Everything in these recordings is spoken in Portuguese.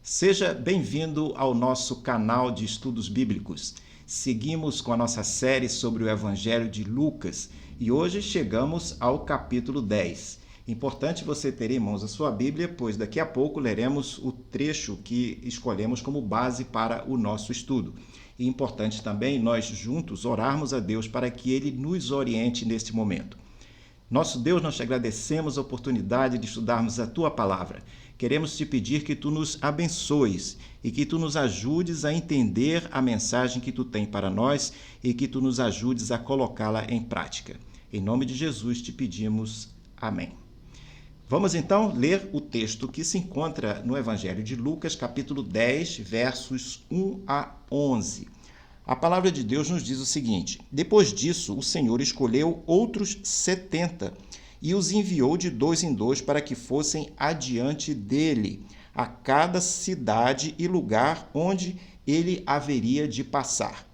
Seja bem-vindo ao nosso canal de estudos bíblicos. Seguimos com a nossa série sobre o Evangelho de Lucas e hoje chegamos ao capítulo 10. Importante você ter em mãos a sua Bíblia, pois daqui a pouco leremos o trecho que escolhemos como base para o nosso estudo. E importante também nós juntos orarmos a Deus para que Ele nos oriente neste momento. Nosso Deus, nós te agradecemos a oportunidade de estudarmos a Tua Palavra. Queremos te pedir que Tu nos abençoes e que Tu nos ajudes a entender a mensagem que Tu tem para nós e que Tu nos ajudes a colocá-la em prática. Em nome de Jesus te pedimos. Amém. Vamos então ler o texto que se encontra no Evangelho de Lucas, capítulo 10, versos 1 a 11. A palavra de Deus nos diz o seguinte: Depois disso, o Senhor escolheu outros 70 e os enviou de dois em dois para que fossem adiante dele, a cada cidade e lugar onde ele haveria de passar.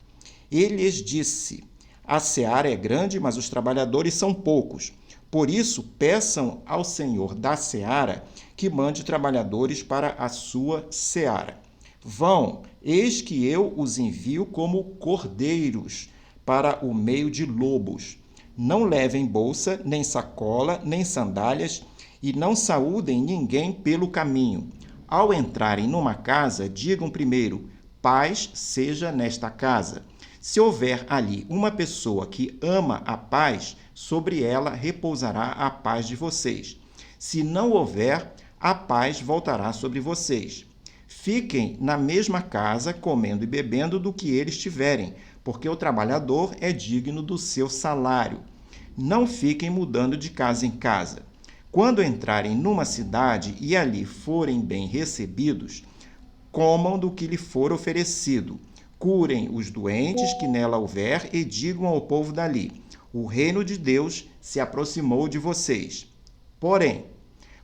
Ele lhes disse: A seara é grande, mas os trabalhadores são poucos. Por isso, peçam ao Senhor da seara que mande trabalhadores para a sua seara. Vão, eis que eu os envio como cordeiros para o meio de lobos. Não levem bolsa, nem sacola, nem sandálias, e não saúdem ninguém pelo caminho. Ao entrarem numa casa, digam primeiro: paz seja nesta casa. Se houver ali uma pessoa que ama a paz, sobre ela repousará a paz de vocês. Se não houver, a paz voltará sobre vocês. Fiquem na mesma casa, comendo e bebendo do que eles tiverem, porque o trabalhador é digno do seu salário. Não fiquem mudando de casa em casa. Quando entrarem numa cidade e ali forem bem recebidos, comam do que lhe for oferecido. Curem os doentes que nela houver e digam ao povo dali: o reino de Deus se aproximou de vocês. Porém,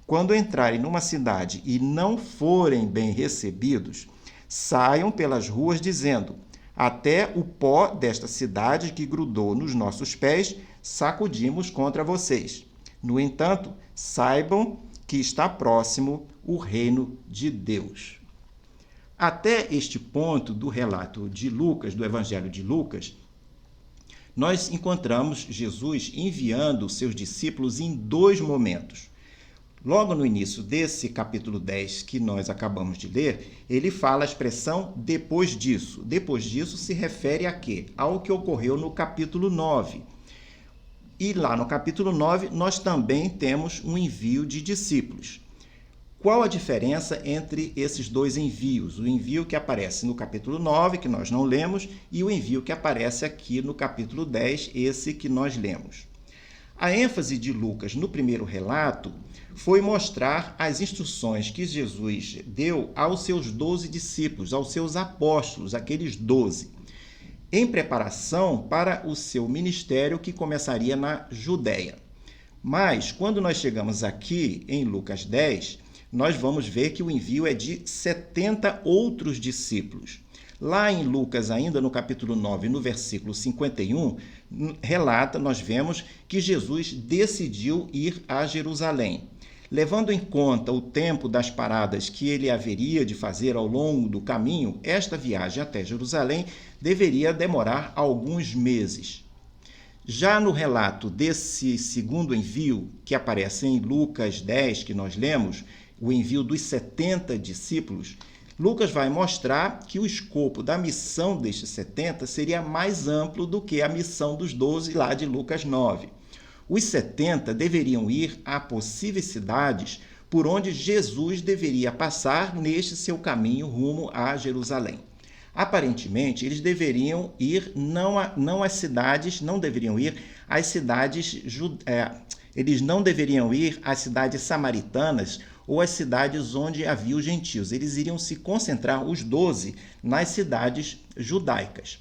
quando entrarem numa cidade e não forem bem recebidos, saiam pelas ruas dizendo: até o pó desta cidade que grudou nos nossos pés sacudimos contra vocês. No entanto, saibam que está próximo o reino de Deus. Até este ponto do relato de Lucas, do Evangelho de Lucas, nós encontramos Jesus enviando seus discípulos em dois momentos. Logo no início desse capítulo 10 que nós acabamos de ler, ele fala a expressão depois disso. Depois disso se refere a quê? Ao que ocorreu no capítulo 9. E lá no capítulo 9 nós também temos um envio de discípulos. Qual a diferença entre esses dois envios? O envio que aparece no capítulo 9, que nós não lemos, e o envio que aparece aqui no capítulo 10, esse que nós lemos. A ênfase de Lucas no primeiro relato foi mostrar as instruções que Jesus deu aos seus 12 discípulos, aos seus apóstolos, aqueles 12, em preparação para o seu ministério que começaria na Judéia. Mas, quando nós chegamos aqui em Lucas 10, nós vamos ver que o envio é de 70 outros discípulos. Lá em Lucas, ainda no capítulo 9, no versículo 51, nós vemos que Jesus decidiu ir a Jerusalém. Levando em conta o tempo das paradas que ele haveria de fazer ao longo do caminho, esta viagem até Jerusalém deveria demorar alguns meses. Já no relato desse segundo envio, que aparece em Lucas 10, que nós lemos, o envio dos 70 discípulos, Lucas vai mostrar que o escopo da missão destes 70 seria mais amplo do que a missão dos 12 lá de Lucas 9. Os 70 deveriam ir a possíveis cidades por onde Jesus deveria passar neste seu caminho rumo a Jerusalém. Aparentemente, eles deveriam ir eles não deveriam ir às cidades samaritanas ou às cidades onde havia os gentios. Eles iriam se concentrar, os 12, nas cidades judaicas.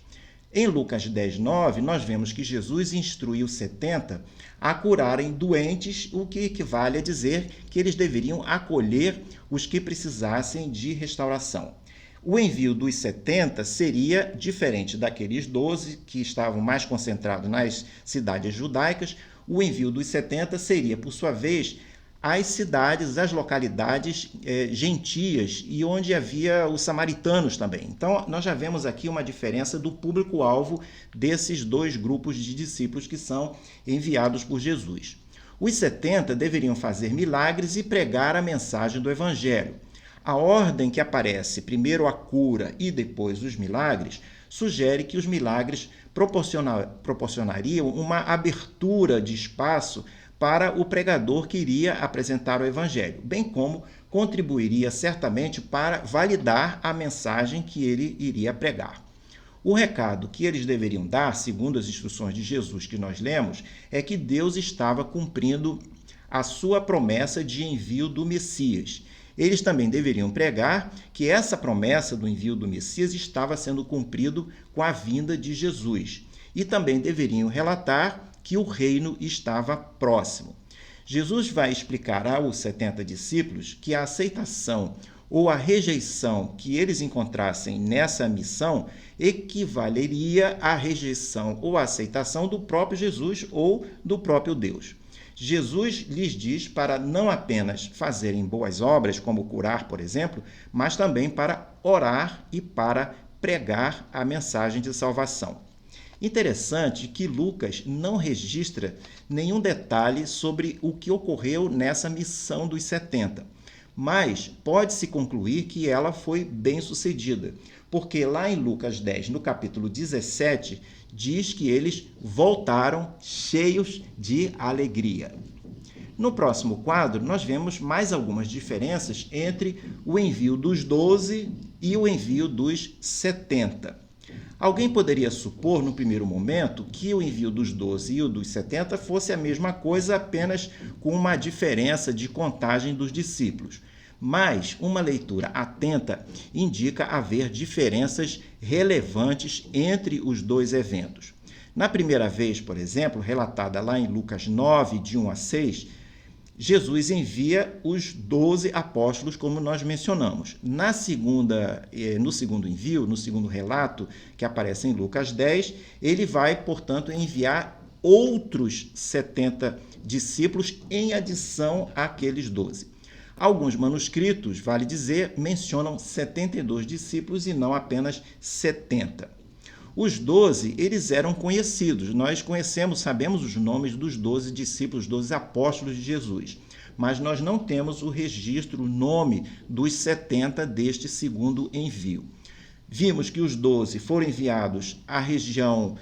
Em Lucas 10, 9, nós vemos que Jesus instruiu os 70 a curarem doentes, o que equivale a dizer que eles deveriam acolher os que precisassem de restauração. O envio dos 70 seria diferente daqueles 12 que estavam mais concentrados nas cidades judaicas. O envio dos 70 seria, por sua vez, às cidades, às localidades gentias e onde havia os samaritanos também. Então, nós já vemos aqui uma diferença do público-alvo desses dois grupos de discípulos que são enviados por Jesus. Os 70 deveriam fazer milagres e pregar a mensagem do Evangelho. A ordem que aparece, primeiro a cura e depois os milagres, sugere que os milagres proporcionariam uma abertura de espaço para o pregador que iria apresentar o Evangelho, bem como contribuiria certamente para validar a mensagem que ele iria pregar. O recado que eles deveriam dar, segundo as instruções de Jesus que nós lemos, é que Deus estava cumprindo a sua promessa de envio do Messias. Eles também deveriam pregar que essa promessa do envio do Messias estava sendo cumprido com a vinda de Jesus. E também deveriam relatar que o reino estava próximo. Jesus vai explicar aos 70 discípulos que a aceitação ou a rejeição que eles encontrassem nessa missão equivaleria à rejeição ou à aceitação do próprio Jesus ou do próprio Deus. Jesus lhes diz para não apenas fazerem boas obras, como curar, por exemplo, mas também para orar e para pregar a mensagem de salvação. Interessante que Lucas não registra nenhum detalhe sobre o que ocorreu nessa missão dos 70, mas pode-se concluir que ela foi bem sucedida, porque lá em Lucas 10, no capítulo 17, diz que eles voltaram cheios de alegria. No próximo quadro, nós vemos mais algumas diferenças entre o envio dos 12 e o envio dos 70. Alguém poderia supor, no primeiro momento, que o envio dos 12 e o dos 70 fosse a mesma coisa, apenas com uma diferença de contagem dos discípulos. Mas uma leitura atenta indica haver diferenças relevantes entre os dois eventos. Na primeira vez, por exemplo, relatada lá em Lucas 9, de 1 a 6, Jesus envia os 12 apóstolos, como nós mencionamos. No segundo envio, no segundo relato, que aparece em Lucas 10, ele vai, portanto, enviar outros 70 discípulos em adição àqueles 12. Alguns manuscritos, vale dizer, mencionam 72 discípulos e não apenas 70. Os 12, eles eram conhecidos. Nós sabemos os nomes dos 12 discípulos, 12 apóstolos de Jesus. Mas nós não temos o registro, o nome dos 70 deste segundo envio. Vimos que os 12 foram enviados à região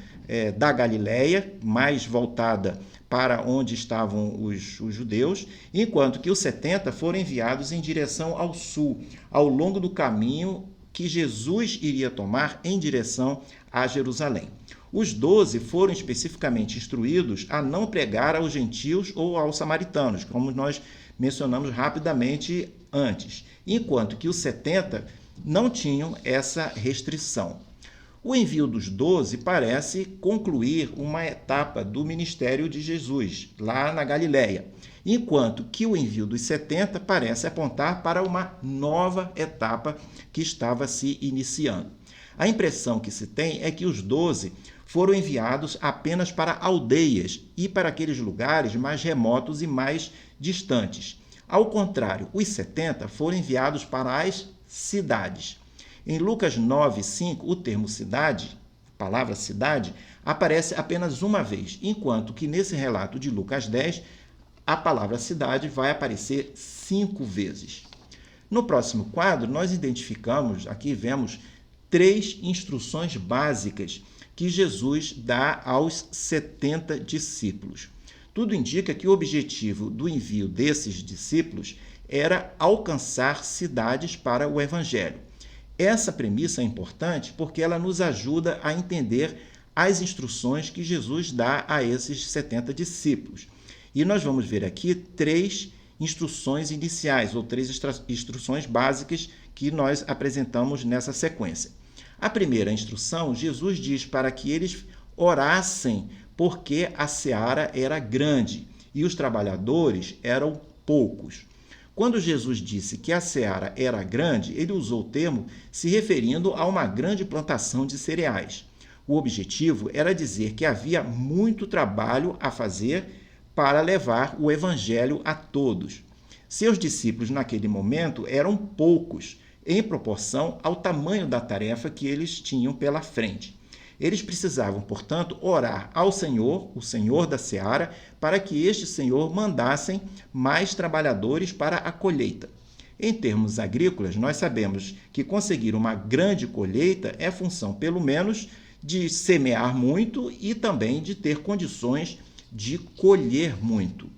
da Galileia, mais voltada para onde estavam os judeus, enquanto que os 70 foram enviados em direção ao sul, ao longo do caminho que Jesus iria tomar em direção a Jerusalém. Os 12 foram especificamente instruídos a não pregar aos gentios ou aos samaritanos, como nós mencionamos rapidamente antes, enquanto que os 70 não tinham essa restrição. O envio dos 12 parece concluir uma etapa do ministério de Jesus, lá na Galileia, enquanto que o envio dos 70 parece apontar para uma nova etapa que estava se iniciando. A impressão que se tem é que os 12 foram enviados apenas para aldeias e para aqueles lugares mais remotos e mais distantes. Ao contrário, os 70 foram enviados para as cidades. Em Lucas 9, 5, o termo cidade, a palavra cidade, aparece apenas uma vez, enquanto que nesse relato de Lucas 10, a palavra cidade vai aparecer 5 vezes. No próximo quadro, nós identificamos, aqui vemos, 3 instruções básicas que Jesus dá aos 70 discípulos. Tudo indica que o objetivo do envio desses discípulos era alcançar cidades para o Evangelho. Essa premissa é importante porque ela nos ajuda a entender as instruções que Jesus dá a esses 70 discípulos. E nós vamos ver aqui 3 instruções iniciais, ou 3 instruções básicas que nós apresentamos nessa sequência. A primeira instrução, Jesus diz para que eles orassem porque a seara era grande e os trabalhadores eram poucos. Quando Jesus disse que a seara era grande, ele usou o termo se referindo a uma grande plantação de cereais. O objetivo era dizer que havia muito trabalho a fazer para levar o evangelho a todos. Seus discípulos, naquele momento, eram poucos em proporção ao tamanho da tarefa que eles tinham pela frente. Eles precisavam, portanto, orar ao Senhor, o Senhor da seara, para que este Senhor mandasse mais trabalhadores para a colheita. Em termos agrícolas, nós sabemos que conseguir uma grande colheita é função, pelo menos, de semear muito e também de ter condições de colher muito.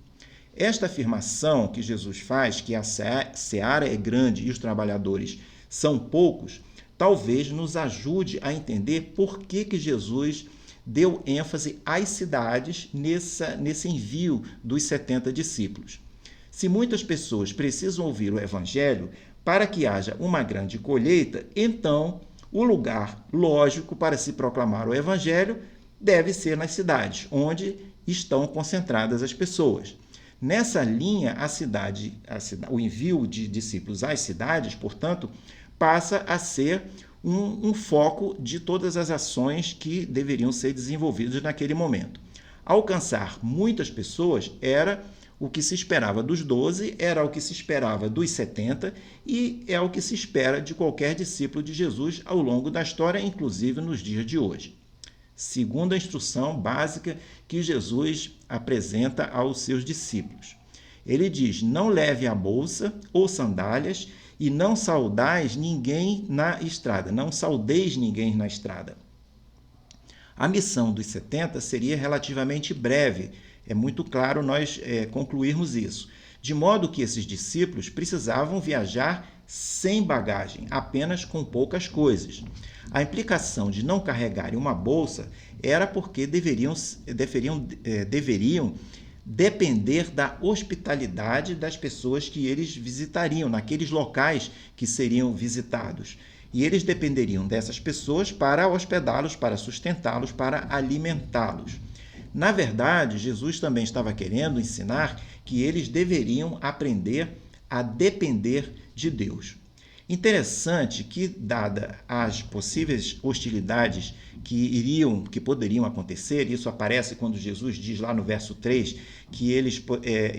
Esta afirmação que Jesus faz, que a seara é grande e os trabalhadores são poucos, talvez nos ajude a entender por que Jesus deu ênfase às cidades nesse envio dos 70 discípulos. Se muitas pessoas precisam ouvir o Evangelho para que haja uma grande colheita, então o lugar lógico para se proclamar o Evangelho deve ser nas cidades, onde estão concentradas as pessoas. Nessa linha, o envio de discípulos às cidades, portanto, passa a ser um foco de todas as ações que deveriam ser desenvolvidas naquele momento. Alcançar muitas pessoas era o que se esperava dos 12, era o que se esperava dos 70 e é o que se espera de qualquer discípulo de Jesus ao longo da história, inclusive nos dias de hoje. Segunda instrução básica que Jesus apresenta aos seus discípulos. Ele diz: não leve a bolsa ou sandálias e não saudais ninguém na estrada, não saudeis ninguém na estrada. A missão dos 70 seria relativamente breve, é muito claro nós concluirmos isso, de modo que esses discípulos precisavam viajar sem bagagem, apenas com poucas coisas. A implicação de não carregarem uma bolsa era porque deveriam depender da hospitalidade das pessoas que eles visitariam, naqueles locais que seriam visitados. E eles dependeriam dessas pessoas para hospedá-los, para sustentá-los, para alimentá-los. Na verdade, Jesus também estava querendo ensinar que eles deveriam aprender a depender de Deus. Interessante que, dada as possíveis hostilidades que poderiam acontecer, isso aparece quando Jesus diz lá no verso 3 que eles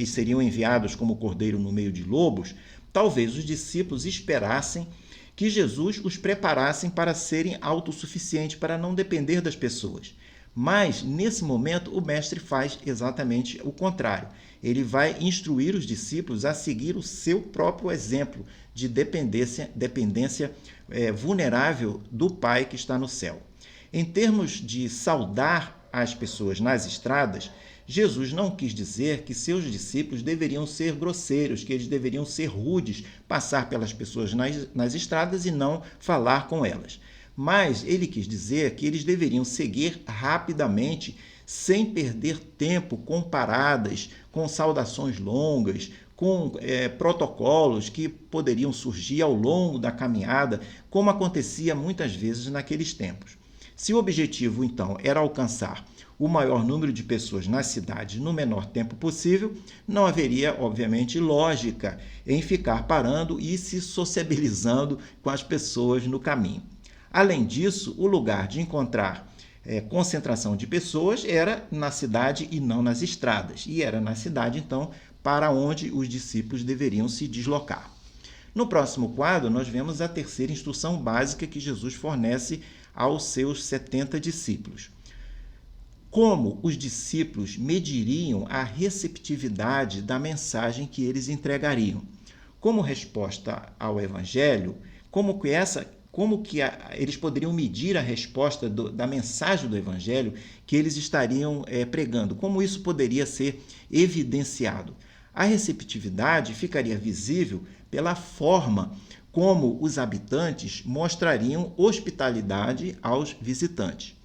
seriam enviados como cordeiro no meio de lobos, talvez os discípulos esperassem que Jesus os preparasse para serem autossuficientes, para não depender das pessoas. Mas, nesse momento, o mestre faz exatamente o contrário. Ele vai instruir os discípulos a seguir o seu próprio exemplo de dependência vulnerável do Pai que está no céu. Em termos de saudar as pessoas nas estradas, Jesus não quis dizer que seus discípulos deveriam ser grosseiros, que eles deveriam ser rudes, passar pelas pessoas nas estradas e não falar com elas. Mas ele quis dizer que eles deveriam seguir rapidamente, sem perder tempo com paradas, com saudações longas, com protocolos que poderiam surgir ao longo da caminhada, como acontecia muitas vezes naqueles tempos. Se o objetivo, então, era alcançar o maior número de pessoas nas cidades no menor tempo possível, não haveria, obviamente, lógica em ficar parando e se sociabilizando com as pessoas no caminho. Além disso, o lugar de encontrar concentração de pessoas era na cidade e não nas estradas. E era na cidade, então, para onde os discípulos deveriam se deslocar. No próximo quadro, nós vemos a terceira instrução básica que Jesus fornece aos seus 70 discípulos. Como os discípulos mediriam a receptividade da mensagem que eles entregariam? Como resposta ao Evangelho, eles poderiam medir a resposta da mensagem do Evangelho que eles estariam pregando? Como isso poderia ser evidenciado? A receptividade ficaria visível pela forma como os habitantes mostrariam hospitalidade aos visitantes.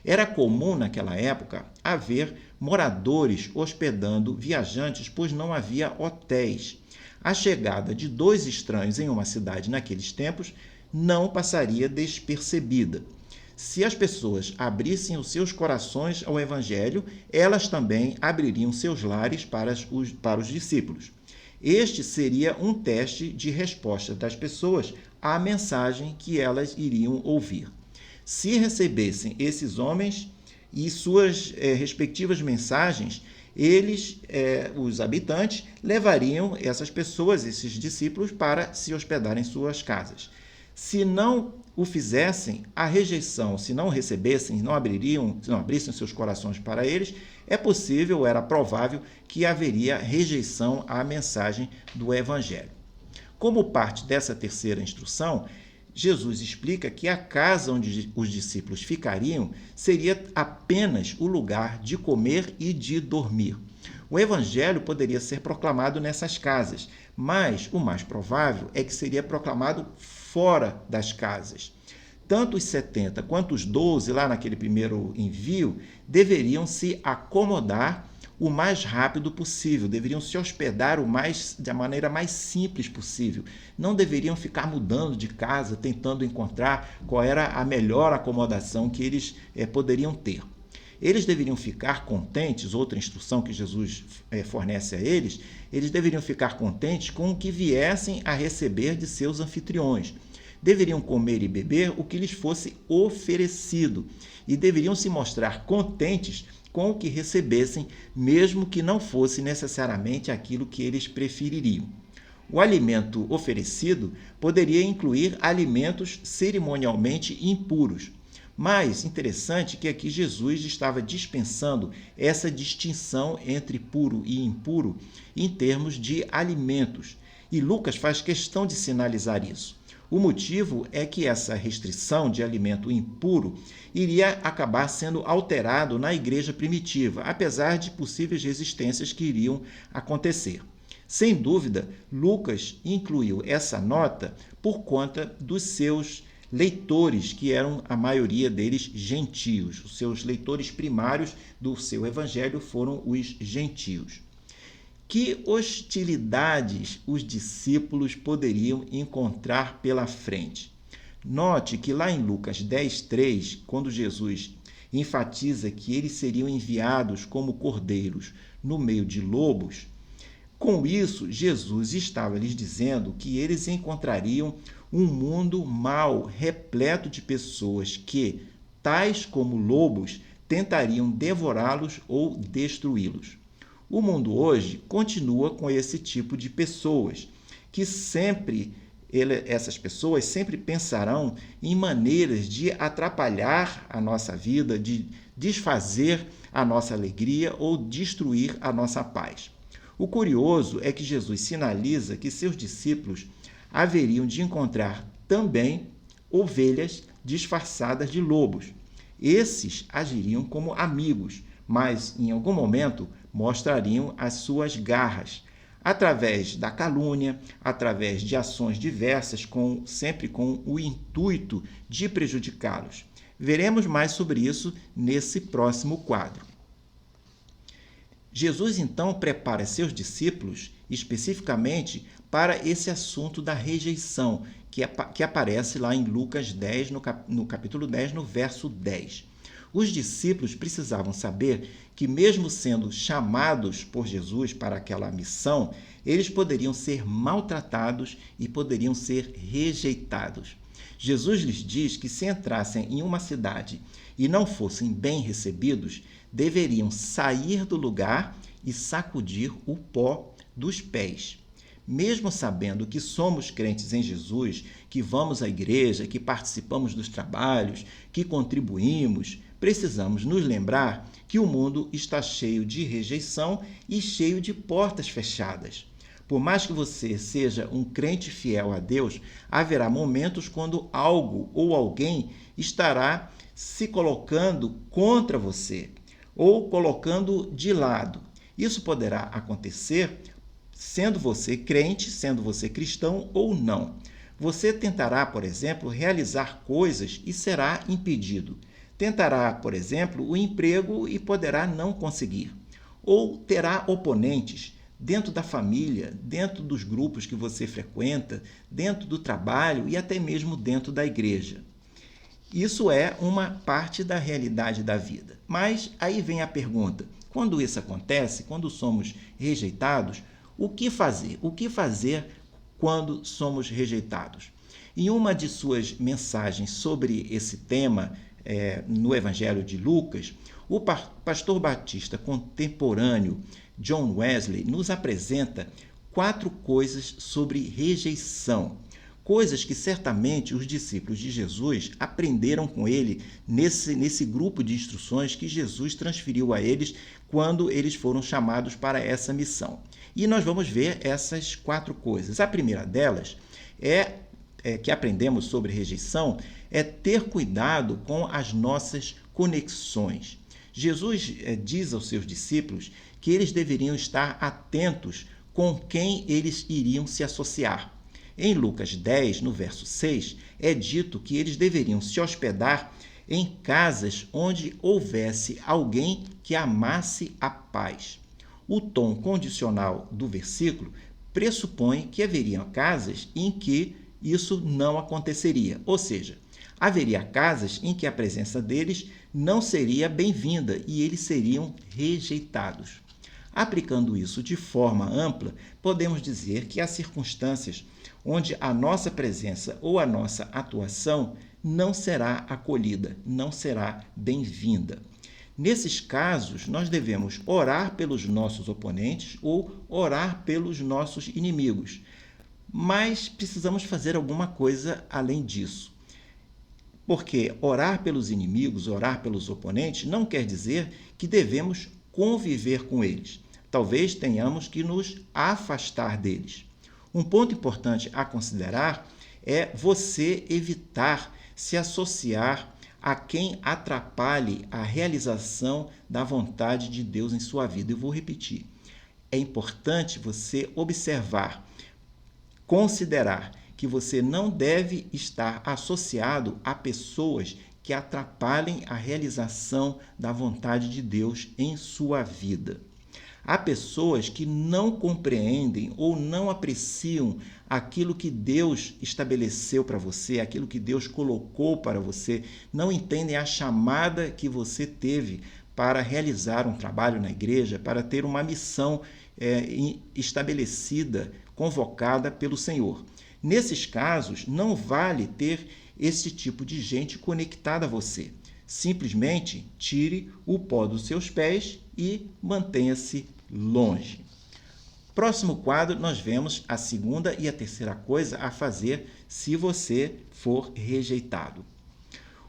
Era comum naquela época haver moradores hospedando viajantes, pois não havia hotéis. A chegada de 2 estranhos em uma cidade naqueles tempos não passaria despercebida. Se as pessoas abrissem os seus corações ao Evangelho, elas também abririam seus lares para os discípulos. Este seria um teste de resposta das pessoas à mensagem que elas iriam ouvir. Se recebessem esses homens e suas respectivas mensagens, os habitantes, levariam essas pessoas, esses discípulos, para se hospedar em suas casas. Se não o fizessem, a rejeição, se não recebessem, se não abrissem seus corações para eles, é possível, era provável, que haveria rejeição à mensagem do Evangelho. Como parte dessa terceira instrução, Jesus explica que a casa onde os discípulos ficariam seria apenas o lugar de comer e de dormir. O evangelho poderia ser proclamado nessas casas, mas o mais provável é que seria proclamado fora das casas. Tanto os 70 quanto os 12, lá naquele primeiro envio, deveriam se acomodar o mais rápido possível, deveriam se hospedar da maneira mais simples possível. Não deveriam ficar mudando de casa, tentando encontrar qual era a melhor acomodação que eles poderiam ter. Eles deveriam ficar contentes, outra instrução que Jesus fornece a eles deveriam ficar contentes com o que viessem a receber de seus anfitriões. Deveriam comer e beber o que lhes fosse oferecido e deveriam se mostrar contentes com o que recebessem, mesmo que não fosse necessariamente aquilo que eles prefeririam. O alimento oferecido poderia incluir alimentos cerimonialmente impuros. Mas interessante que aqui Jesus estava dispensando essa distinção entre puro e impuro em termos de alimentos. E Lucas faz questão de sinalizar isso. O motivo é que essa restrição de alimento impuro iria acabar sendo alterado na igreja primitiva, apesar de possíveis resistências que iriam acontecer. Sem dúvida, Lucas incluiu essa nota por conta dos seus leitores, que eram a maioria deles gentios. Os seus leitores primários do seu evangelho foram os gentios. Que hostilidades os discípulos poderiam encontrar pela frente? Note que lá em Lucas 10:3, quando Jesus enfatiza que eles seriam enviados como cordeiros no meio de lobos, com isso Jesus estava lhes dizendo que eles encontrariam um mundo mau, repleto de pessoas que, tais como lobos, tentariam devorá-los ou destruí-los. O mundo hoje continua com esse tipo de pessoas, que essas pessoas sempre pensarão em maneiras de atrapalhar a nossa vida, de desfazer a nossa alegria ou destruir a nossa paz. O curioso é que Jesus sinaliza que seus discípulos haveriam de encontrar também ovelhas disfarçadas de lobos. Esses agiriam como amigos, mas em algum momento mostrariam as suas garras, através da calúnia, através de ações diversas, sempre com o intuito de prejudicá-los. Veremos mais sobre isso nesse próximo quadro. Jesus, então, prepara seus discípulos especificamente para esse assunto da rejeição, que aparece lá em Lucas 10, no capítulo 10, no verso 10. Os discípulos precisavam saber que, mesmo sendo chamados por Jesus para aquela missão, eles poderiam ser maltratados e poderiam ser rejeitados. Jesus lhes diz que, se entrassem em uma cidade e não fossem bem recebidos, deveriam sair do lugar e sacudir o pó dos pés. Mesmo sabendo que somos crentes em Jesus, que vamos à igreja, que participamos dos trabalhos, que contribuímos, precisamos nos lembrar que o mundo está cheio de rejeição e cheio de portas fechadas. Por mais que você seja um crente fiel a Deus, haverá momentos quando algo ou alguém estará se colocando contra você ou colocando de lado. Isso poderá acontecer sendo você crente, sendo você cristão ou não. Você tentará, por exemplo, realizar coisas e será impedido. Tentará, por exemplo, o emprego e poderá não conseguir. Ou terá oponentes dentro da família, dentro dos grupos que você frequenta, dentro do trabalho e até mesmo dentro da igreja. Isso é uma parte da realidade da vida. Mas aí vem a pergunta: quando isso acontece, quando somos rejeitados, o que fazer? O que fazer quando somos rejeitados? Em uma de suas mensagens sobre esse tema, no Evangelho de Lucas, o pastor batista contemporâneo John Wesley nos apresenta 4 coisas sobre rejeição. Coisas que certamente os discípulos de Jesus aprenderam com ele nesse grupo de instruções que Jesus transferiu a eles quando eles foram chamados para essa missão. E nós vamos ver essas 4 coisas. A primeira delas que aprendemos sobre rejeição é ter cuidado com as nossas conexões. Jesus diz aos seus discípulos que eles deveriam estar atentos com quem eles iriam se associar. Em Lucas 10, no verso 6, é dito que eles deveriam se hospedar em casas onde houvesse alguém que amasse a paz. O tom condicional do versículo pressupõe que haveriam casas em que isso não aconteceria, ou seja, haveria casas em que a presença deles não seria bem-vinda e eles seriam rejeitados. Aplicando isso de forma ampla, podemos dizer que há circunstâncias onde a nossa presença ou a nossa atuação não será acolhida, não será bem-vinda. Nesses casos, nós devemos orar pelos nossos oponentes ou orar pelos nossos inimigos. Mas precisamos fazer alguma coisa além disso. Porque orar pelos inimigos, orar pelos oponentes, não quer dizer que devemos conviver com eles. Talvez tenhamos que nos afastar deles. Um ponto importante a considerar é você evitar se associar a quem atrapalhe a realização da vontade de Deus em sua vida. Eu vou repetir. É importante você observar, considerar que você não deve estar associado a pessoas que atrapalhem a realização da vontade de Deus em sua vida. Há pessoas que não compreendem ou não apreciam aquilo que Deus estabeleceu para você, aquilo que Deus colocou para você, não entendem a chamada que você teve para realizar um trabalho na igreja, para ter uma missão estabelecida, convocada pelo Senhor. Nesses casos, não vale ter esse tipo de gente conectada a você. Simplesmente tire o pó dos seus pés e mantenha-se longe. Próximo quadro, nós vemos a segunda e a terceira coisa a fazer se você for rejeitado.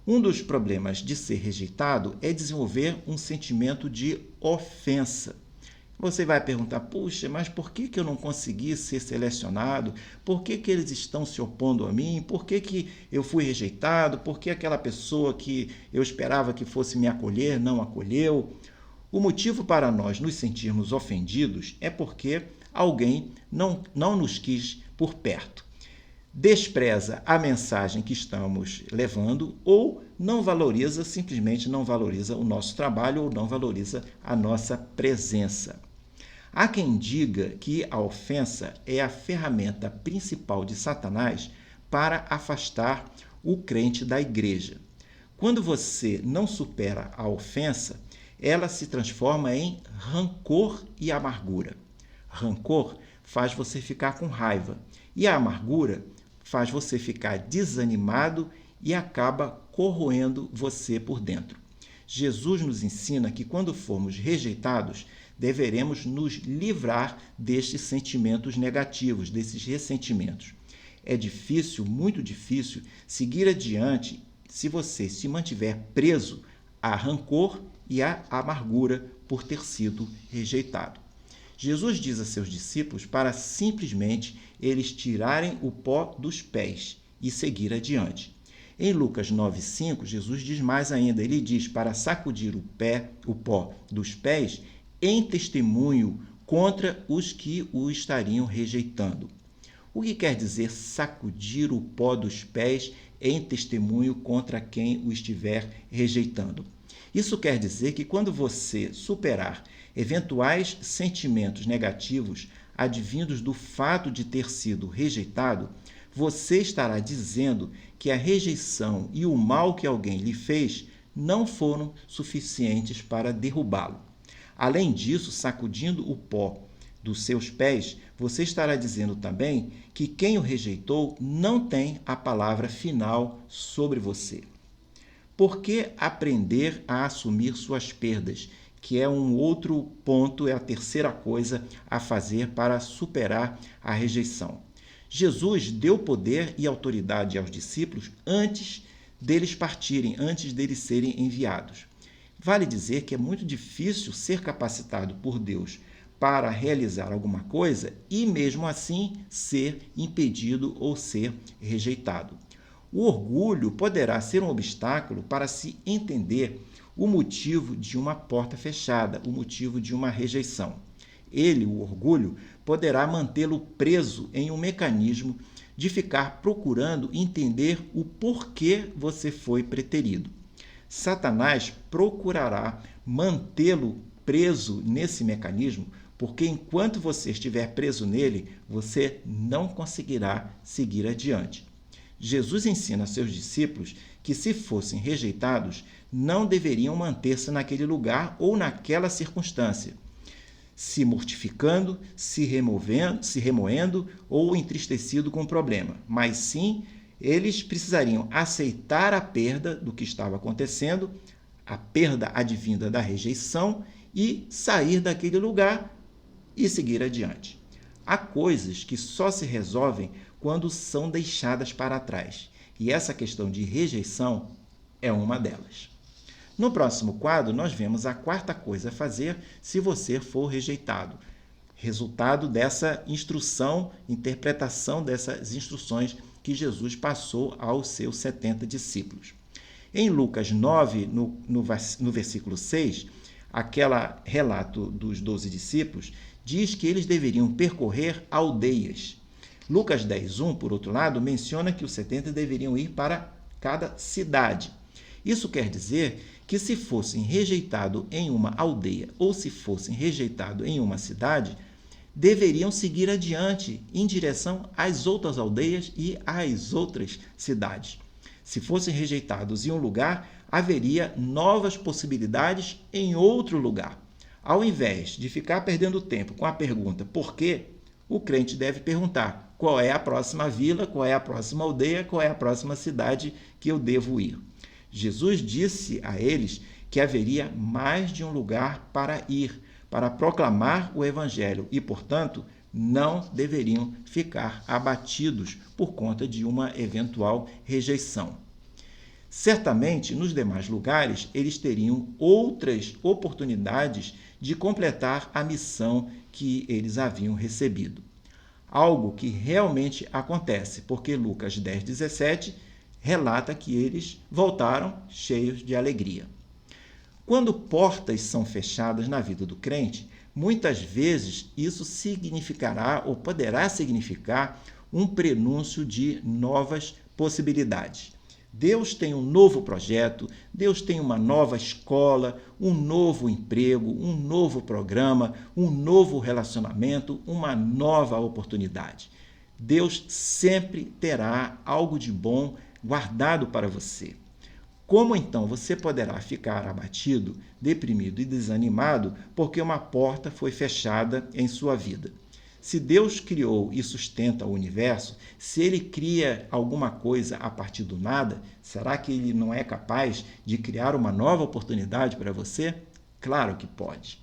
Um dos problemas de ser rejeitado é desenvolver um sentimento de ofensa. Você vai perguntar, puxa, mas por que eu não consegui ser selecionado? Por que eles estão se opondo a mim? Por que eu fui rejeitado? Por que aquela pessoa que eu esperava que fosse me acolher não acolheu? O motivo para nós nos sentirmos ofendidos é porque alguém não nos quis por perto. Despreza a mensagem que estamos levando ou simplesmente não valoriza o nosso trabalho ou não valoriza a nossa presença. Há quem diga que a ofensa é a ferramenta principal de Satanás para afastar o crente da igreja. Quando você não supera a ofensa, ela se transforma em rancor e amargura. Rancor faz você ficar com raiva e a amargura faz você ficar desanimado e acaba corroendo você por dentro. Jesus nos ensina que quando formos rejeitados, deveremos nos livrar destes sentimentos negativos, desses ressentimentos. É difícil, muito difícil, seguir adiante se você se mantiver preso a rancor e a amargura por ter sido rejeitado. Jesus diz a seus discípulos para simplesmente eles tirarem o pó dos pés e seguir adiante. Em Lucas 9,5, Jesus diz mais ainda, ele diz para sacudir o pó dos pés em testemunho contra os que o estariam rejeitando. O que quer dizer sacudir o pó dos pés em testemunho contra quem o estiver rejeitando? Isso quer dizer que quando você superar eventuais sentimentos negativos advindos do fato de ter sido rejeitado, você estará dizendo que a rejeição e o mal que alguém lhe fez não foram suficientes para derrubá-lo. Além disso, sacudindo o pó dos seus pés, você estará dizendo também que quem o rejeitou não tem a palavra final sobre você. Por que aprender a assumir suas perdas? Que é um outro ponto, é a terceira coisa a fazer para superar a rejeição. Jesus deu poder e autoridade aos discípulos antes deles partirem, antes deles serem enviados. Vale dizer que é muito difícil ser capacitado por Deus para realizar alguma coisa e, mesmo assim, ser impedido ou ser rejeitado. O orgulho poderá ser um obstáculo para se entender o motivo de uma porta fechada, o motivo de uma rejeição. Ele, o orgulho, poderá mantê-lo preso em um mecanismo de ficar procurando entender o porquê você foi preterido. Satanás procurará mantê-lo preso nesse mecanismo, porque enquanto você estiver preso nele, você não conseguirá seguir adiante. Jesus ensina a seus discípulos que, se fossem rejeitados, não deveriam manter-se naquele lugar ou naquela circunstância, se mortificando, se remoendo ou entristecido com o problema, mas sim eles precisariam aceitar a perda do que estava acontecendo, a perda advinda da rejeição, e sair daquele lugar e seguir adiante. Há coisas que só se resolvem quando são deixadas para trás, e essa questão de rejeição é uma delas. No próximo quadro, nós vemos a quarta coisa a fazer se você for rejeitado. Resultado dessa instrução, interpretação dessas instruções que Jesus passou aos seus 70 discípulos. Em Lucas 9, no versículo 6, aquele relato dos 12 discípulos diz que eles deveriam percorrer aldeias. Lucas 10:1, por outro lado, menciona que os 70 deveriam ir para cada cidade. Isso quer dizer que, se fossem rejeitados em uma aldeia ou se fossem rejeitados em uma cidade, deveriam seguir adiante em direção às outras aldeias e às outras cidades. Se fossem rejeitados em um lugar, haveria novas possibilidades em outro lugar. Ao invés de ficar perdendo tempo com a pergunta por quê, o crente deve perguntar qual é a próxima vila, qual é a próxima aldeia, qual é a próxima cidade que eu devo ir. Jesus disse a eles que haveria mais de um lugar para ir, para proclamar o Evangelho e, portanto, não deveriam ficar abatidos por conta de uma eventual rejeição. Certamente, nos demais lugares, eles teriam outras oportunidades de completar a missão que eles haviam recebido. Algo que realmente acontece, porque Lucas 10:17 relata que eles voltaram cheios de alegria. Quando portas são fechadas na vida do crente, muitas vezes isso significará ou poderá significar um prenúncio de novas possibilidades. Deus tem um novo projeto, Deus tem uma nova escola, um novo emprego, um novo programa, um novo relacionamento, uma nova oportunidade. Deus sempre terá algo de bom guardado para você. Como então você poderá ficar abatido, deprimido e desanimado porque uma porta foi fechada em sua vida? Se Deus criou e sustenta o universo, se Ele cria alguma coisa a partir do nada, será que Ele não é capaz de criar uma nova oportunidade para você? Claro que pode.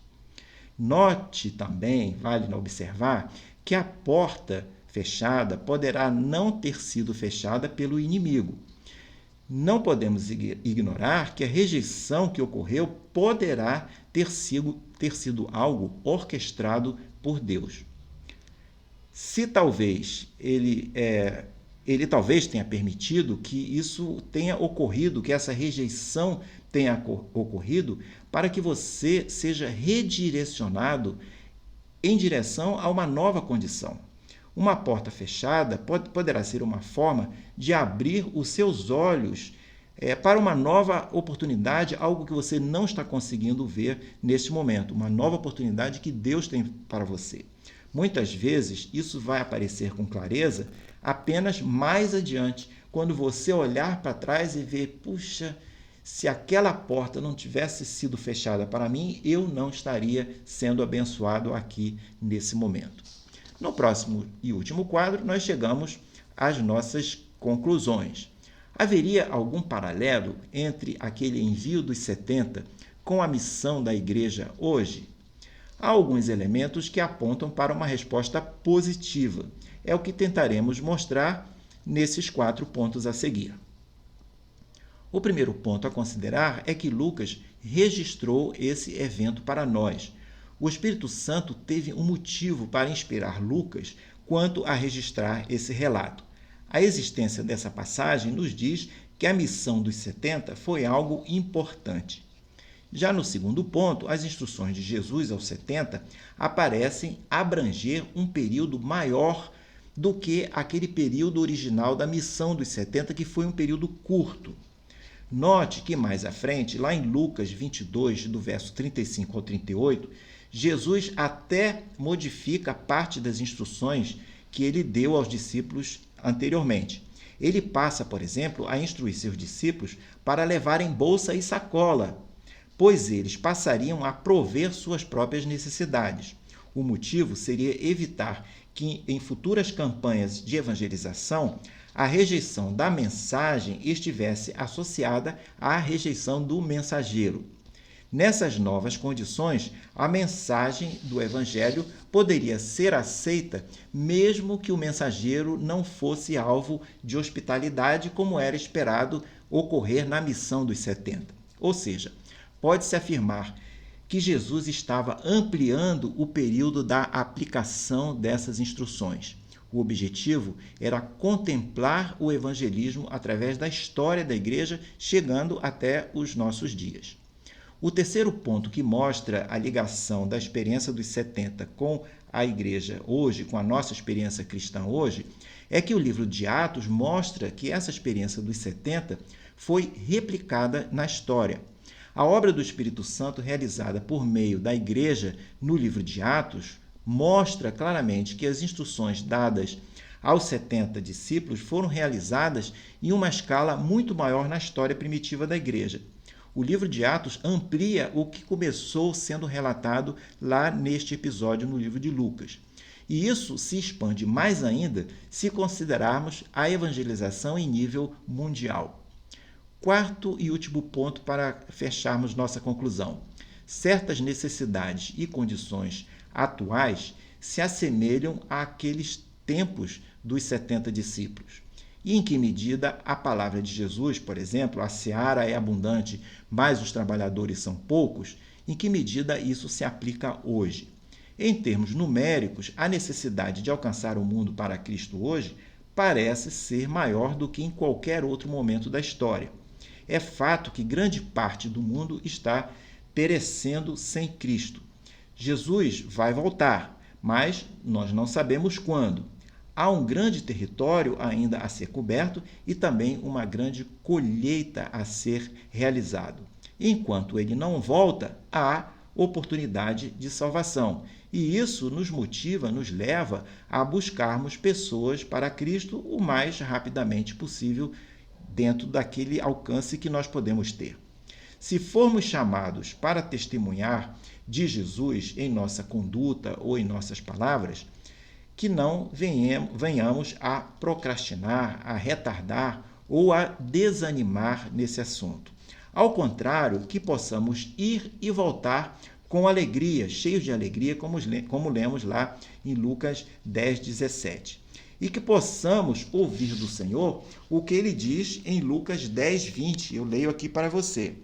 Note também, vale observar, que a porta fechada poderá não ter sido fechada pelo inimigo. Não podemos ignorar que a rejeição que ocorreu poderá ter sido algo orquestrado por Deus. Se talvez ele talvez tenha permitido que isso tenha ocorrido, que essa rejeição tenha ocorrido, para que você seja redirecionado em direção a uma nova condição. Uma porta fechada poderá ser uma forma de abrir os seus olhos para uma nova oportunidade, algo que você não está conseguindo ver neste momento, uma nova oportunidade que Deus tem para você. Muitas vezes isso vai aparecer com clareza apenas mais adiante, quando você olhar para trás e ver, puxa, se aquela porta não tivesse sido fechada para mim, eu não estaria sendo abençoado aqui nesse momento. No próximo e último quadro, nós chegamos às nossas conclusões. Haveria algum paralelo entre aquele envio dos 70 com a missão da igreja hoje? Há alguns elementos que apontam para uma resposta positiva. É o que tentaremos mostrar nesses 4 pontos a seguir. O primeiro ponto a considerar é que Lucas registrou esse evento para nós. O Espírito Santo teve um motivo para inspirar Lucas quanto a registrar esse relato. A existência dessa passagem nos diz que a missão dos 70 foi algo importante. Já no segundo ponto, as instruções de Jesus aos 70 aparecem abranger um período maior do que aquele período original da missão dos 70, que foi um período curto. Note que mais à frente, lá em Lucas 22, do verso 35 ao 38, Jesus até modifica parte das instruções que ele deu aos discípulos anteriormente. Ele passa, por exemplo, a instruir seus discípulos para levarem bolsa e sacola, pois eles passariam a prover suas próprias necessidades. O motivo seria evitar que, em futuras campanhas de evangelização, a rejeição da mensagem estivesse associada à rejeição do mensageiro. Nessas novas condições, a mensagem do Evangelho poderia ser aceita mesmo que o mensageiro não fosse alvo de hospitalidade, como era esperado ocorrer na missão dos 70. Ou seja, pode-se afirmar que Jesus estava ampliando o período da aplicação dessas instruções. O objetivo era contemplar o evangelismo através da história da igreja, chegando até os nossos dias. O terceiro ponto que mostra a ligação da experiência dos 70 com a igreja hoje, com a nossa experiência cristã hoje, é que o livro de Atos mostra que essa experiência dos 70 foi replicada na história. A obra do Espírito Santo realizada por meio da igreja no livro de Atos mostra claramente que as instruções dadas aos 70 discípulos foram realizadas em uma escala muito maior na história primitiva da igreja. O livro de Atos amplia o que começou sendo relatado lá neste episódio no livro de Lucas. E isso se expande mais ainda se considerarmos a evangelização em nível mundial. Quarto e último ponto para fecharmos nossa conclusão. Certas necessidades e condições atuais se assemelham àqueles tempos dos 70 discípulos. E em que medida a palavra de Jesus, por exemplo, a seara é abundante, mas os trabalhadores são poucos, em que medida isso se aplica hoje? Em termos numéricos, a necessidade de alcançar o mundo para Cristo hoje parece ser maior do que em qualquer outro momento da história. É fato que grande parte do mundo está perecendo sem Cristo. Jesus vai voltar, mas nós não sabemos quando. Há um grande território ainda a ser coberto e também uma grande colheita a ser realizado. Enquanto ele não volta, há oportunidade de salvação. E isso nos motiva, nos leva a buscarmos pessoas para Cristo o mais rapidamente possível, dentro daquele alcance que nós podemos ter. Se formos chamados para testemunhar de Jesus em nossa conduta ou em nossas palavras, que não venhamos a procrastinar, a retardar ou a desanimar nesse assunto. Ao contrário, que possamos ir e voltar com alegria, cheios de alegria, como lemos lá em Lucas 10, 17. E que possamos ouvir do Senhor o que ele diz em Lucas 10, 20. Eu leio aqui para você.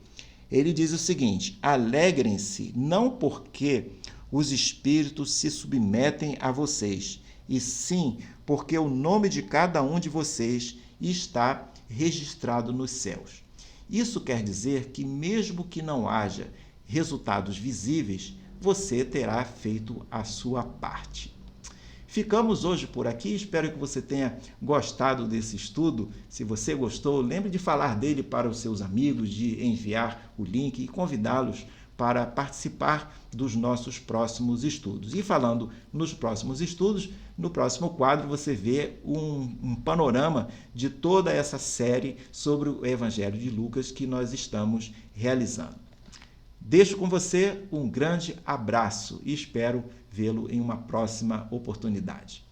Ele diz o seguinte: alegrem-se, não porque os espíritos se submetem a vocês, e sim porque o nome de cada um de vocês está registrado nos céus. Isso quer dizer que, mesmo que não haja resultados visíveis, você terá feito a sua parte. Ficamos hoje por aqui, espero que você tenha gostado desse estudo. Se você gostou, lembre de falar dele para os seus amigos, de enviar o link e convidá-los para participar dos nossos próximos estudos. E falando nos próximos estudos, no próximo quadro você vê um panorama de toda essa série sobre o Evangelho de Lucas que nós estamos realizando. Deixo com você um grande abraço e espero vê-lo em uma próxima oportunidade.